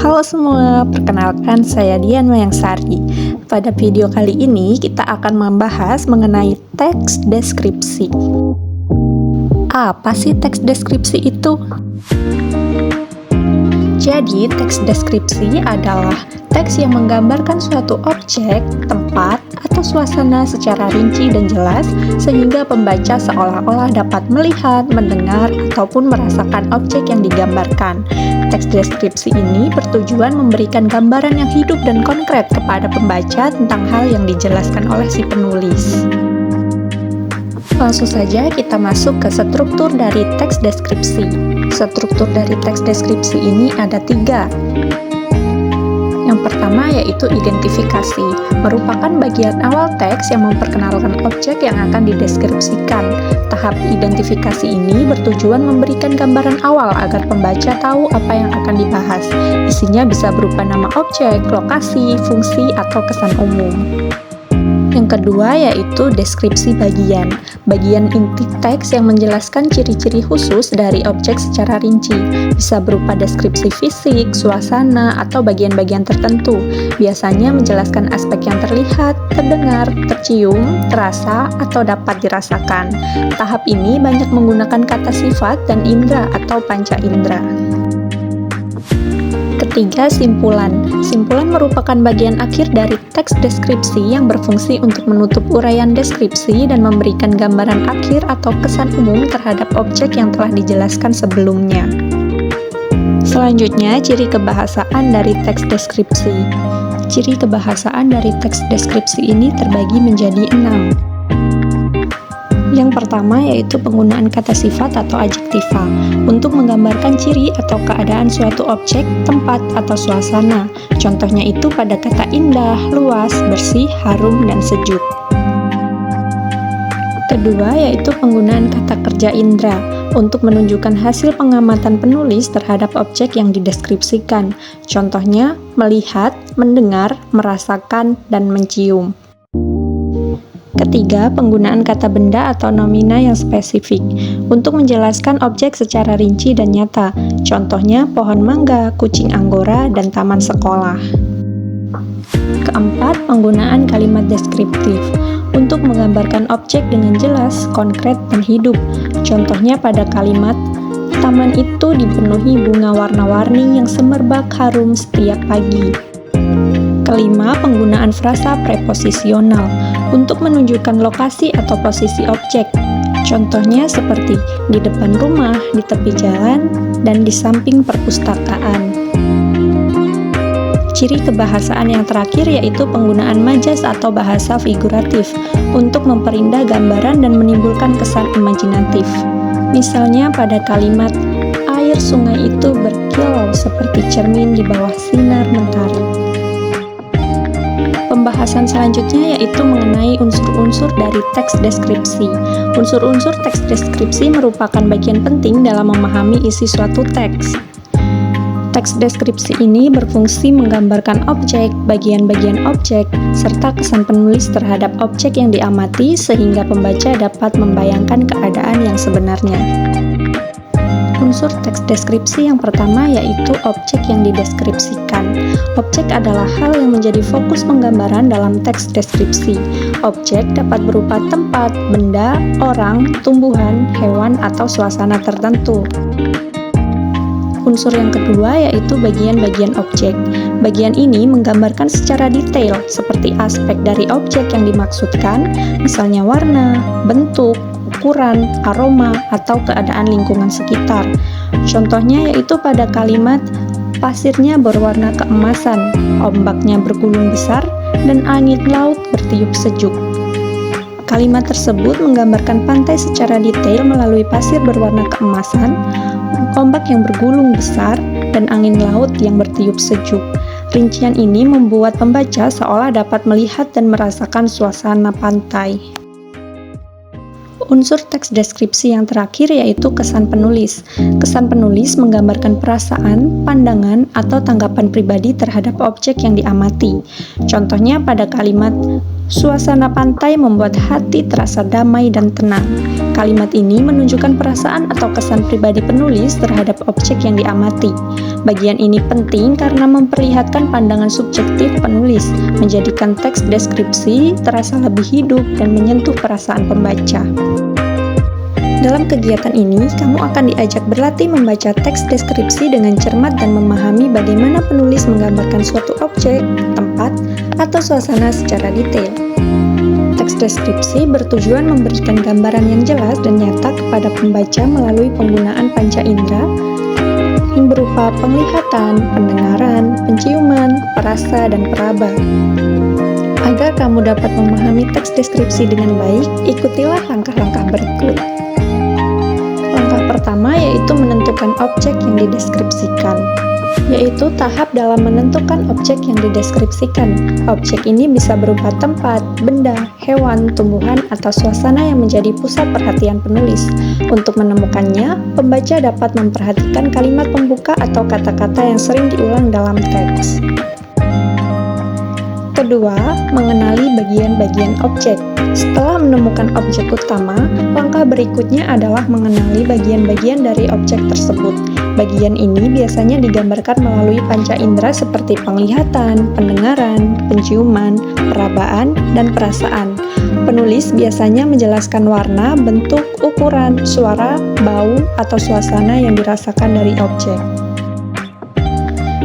Halo semua, perkenalkan saya Dian Mayangsari. Pada video kali ini kita akan membahas mengenai teks deskripsi. Apa sih teks deskripsi itu? Jadi, teks deskripsi adalah teks yang menggambarkan suatu objek, tempat, atau suasana secara rinci dan jelas sehingga pembaca seolah-olah dapat melihat, mendengar, ataupun merasakan objek yang digambarkan. Teks deskripsi ini bertujuan memberikan gambaran yang hidup dan konkret kepada pembaca tentang hal yang dijelaskan oleh si penulis. Langsung saja kita masuk ke struktur dari teks deskripsi. Struktur dari teks deskripsi ini ada 3. Yang pertama yaitu identifikasi, merupakan bagian awal teks yang memperkenalkan objek yang akan dideskripsikan. Tahap identifikasi ini bertujuan memberikan gambaran awal agar pembaca tahu apa yang akan dibahas. Isinya bisa berupa nama objek, lokasi, fungsi, atau kesan umum. Yang kedua yaitu deskripsi bagian. Bagian inti teks yang menjelaskan ciri-ciri khusus dari objek secara rinci. Bisa berupa deskripsi fisik, suasana, atau bagian-bagian tertentu. Biasanya menjelaskan aspek yang terlihat, terdengar, tercium, terasa, atau dapat dirasakan. Tahap ini banyak menggunakan kata sifat dan indera atau panca indera. Ketiga, simpulan. Simpulan merupakan bagian akhir dari teks deskripsi yang berfungsi untuk menutup uraian deskripsi dan memberikan gambaran akhir atau kesan umum terhadap objek yang telah dijelaskan sebelumnya. Selanjutnya, ciri kebahasaan dari teks deskripsi. Ciri kebahasaan dari teks deskripsi ini terbagi menjadi 6. Yang pertama yaitu penggunaan kata sifat atau adjektiva untuk menggambarkan ciri atau keadaan suatu objek, tempat, atau suasana. Contohnya itu pada kata indah, luas, bersih, harum, dan sejuk. Kedua yaitu penggunaan kata kerja indera untuk menunjukkan hasil pengamatan penulis terhadap objek yang dideskripsikan. Contohnya melihat, mendengar, merasakan, dan mencium. Ketiga, penggunaan kata benda atau nomina yang spesifik untuk menjelaskan objek secara rinci dan nyata. Contohnya pohon mangga, kucing anggora, dan taman sekolah. Keempat, penggunaan kalimat deskriptif untuk menggambarkan objek dengan jelas, konkret, dan hidup. Contohnya pada kalimat, taman itu dipenuhi bunga warna-warni yang semerbak harum setiap pagi. Kelima, penggunaan frasa preposisional untuk menunjukkan lokasi atau posisi objek. Contohnya seperti di depan rumah, di tepi jalan, dan di samping perpustakaan. Ciri kebahasaan yang terakhir yaitu penggunaan majas atau bahasa figuratif untuk memperindah gambaran dan menimbulkan kesan imajinatif. Misalnya pada kalimat, air sungai itu berkilau seperti cermin di bawah sinar mentari. Pembahasan selanjutnya yaitu mengenai unsur-unsur dari teks deskripsi. Unsur-unsur teks deskripsi merupakan bagian penting dalam memahami isi suatu teks. Teks deskripsi ini berfungsi menggambarkan objek, bagian-bagian objek, serta kesan penulis terhadap objek yang diamati sehingga pembaca dapat membayangkan keadaan yang sebenarnya. Unsur teks deskripsi yang pertama yaitu objek yang dideskripsikan. Objek adalah hal yang menjadi fokus penggambaran dalam teks deskripsi. Objek dapat berupa tempat, benda, orang, tumbuhan, hewan, atau suasana tertentu. Unsur yang kedua yaitu bagian-bagian objek. Bagian ini menggambarkan secara detail seperti aspek dari objek yang dimaksudkan, misalnya warna, bentuk, ukuran, aroma, atau keadaan lingkungan sekitar. Contohnya yaitu pada kalimat pasirnya berwarna keemasan, ombaknya bergulung besar, dan angin laut bertiup sejuk. Kalimat tersebut menggambarkan pantai secara detail melalui pasir berwarna keemasan, ombak yang bergulung besar, dan angin laut yang bertiup sejuk. Rincian ini membuat pembaca seolah dapat melihat dan merasakan suasana pantai. Unsur teks deskripsi yang terakhir yaitu kesan penulis. Kesan penulis menggambarkan perasaan, pandangan, atau tanggapan pribadi terhadap objek yang diamati. Contohnya pada kalimat, suasana pantai membuat hati terasa damai dan tenang. Kalimat ini menunjukkan perasaan atau kesan pribadi penulis terhadap objek yang diamati. Bagian ini penting karena memperlihatkan pandangan subjektif penulis, menjadikan teks deskripsi terasa lebih hidup dan menyentuh perasaan pembaca. Dalam kegiatan ini, kamu akan diajak berlatih membaca teks deskripsi dengan cermat dan memahami bagaimana penulis menggambarkan suatu objek, tempat, atau suasana secara detail. Teks deskripsi bertujuan memberikan gambaran yang jelas dan nyata kepada pembaca melalui penggunaan panca indera yang berupa penglihatan, pendengaran, penciuman, perasa, dan peraba. Agar kamu dapat memahami teks deskripsi dengan baik, ikutilah langkah-langkah berikut. Langkah pertama yaitu menentukan objek yang dideskripsikan, yaitu tahap dalam menentukan objek yang dideskripsikan. Objek ini bisa berupa tempat, benda, hewan, tumbuhan, atau suasana yang menjadi pusat perhatian penulis. Untuk menemukannya, pembaca dapat memperhatikan kalimat pembuka atau kata-kata yang sering diulang dalam teks. Kedua, mengenali bagian-bagian objek. Setelah menemukan objek utama, langkah berikutnya adalah mengenali bagian-bagian dari objek tersebut. Bagian ini biasanya digambarkan melalui panca indera seperti penglihatan, pendengaran, penciuman, perabaan, dan perasaan. Penulis biasanya menjelaskan warna, bentuk, ukuran, suara, bau, atau suasana yang dirasakan dari objek.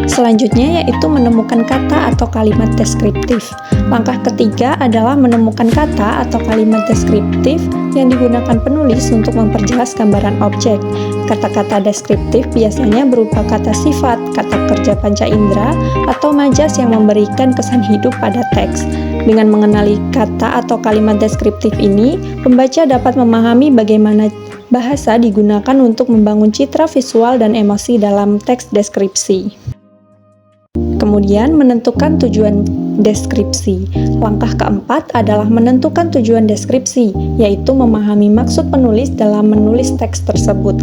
Selanjutnya yaitu menemukan kata atau kalimat deskriptif. Langkah ketiga adalah menemukan kata atau kalimat deskriptif yang digunakan penulis untuk memperjelas gambaran objek. Kata-kata deskriptif biasanya berupa kata sifat, kata kerja panca indera, atau majas yang memberikan kesan hidup pada teks. Dengan mengenali kata atau kalimat deskriptif ini, pembaca dapat memahami bagaimana bahasa digunakan untuk membangun citra visual dan emosi dalam teks deskripsi. Kemudian menentukan tujuan deskripsi. Langkah keempat adalah menentukan tujuan deskripsi, yaitu memahami maksud penulis dalam menulis teks tersebut.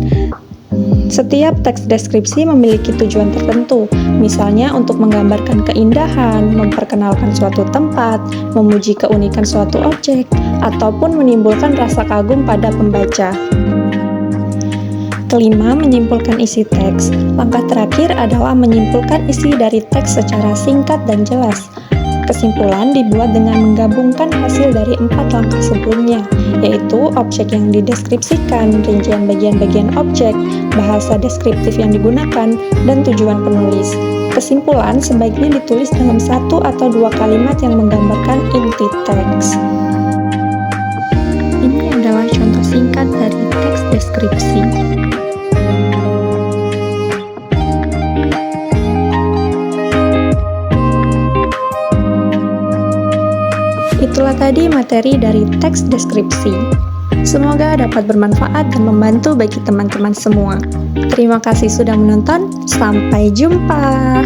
Setiap teks deskripsi memiliki tujuan tertentu, misalnya untuk menggambarkan keindahan, memperkenalkan suatu tempat, memuji keunikan suatu objek, ataupun menimbulkan rasa kagum pada pembaca. Kelima, menyimpulkan isi teks. Langkah terakhir adalah menyimpulkan isi dari teks secara singkat dan jelas. Kesimpulan dibuat dengan menggabungkan hasil dari 4 langkah sebelumnya, yaitu objek yang dideskripsikan, rincian bagian-bagian objek, bahasa deskriptif yang digunakan, dan tujuan penulis. Kesimpulan sebaiknya ditulis dalam 1 atau 2 kalimat yang menggambarkan inti teks. Ini adalah contoh singkat dari teks deskripsi. Itulah tadi materi dari teks deskripsi. Semoga dapat bermanfaat dan membantu bagi teman-teman semua. Terima kasih sudah menonton. Sampai jumpa.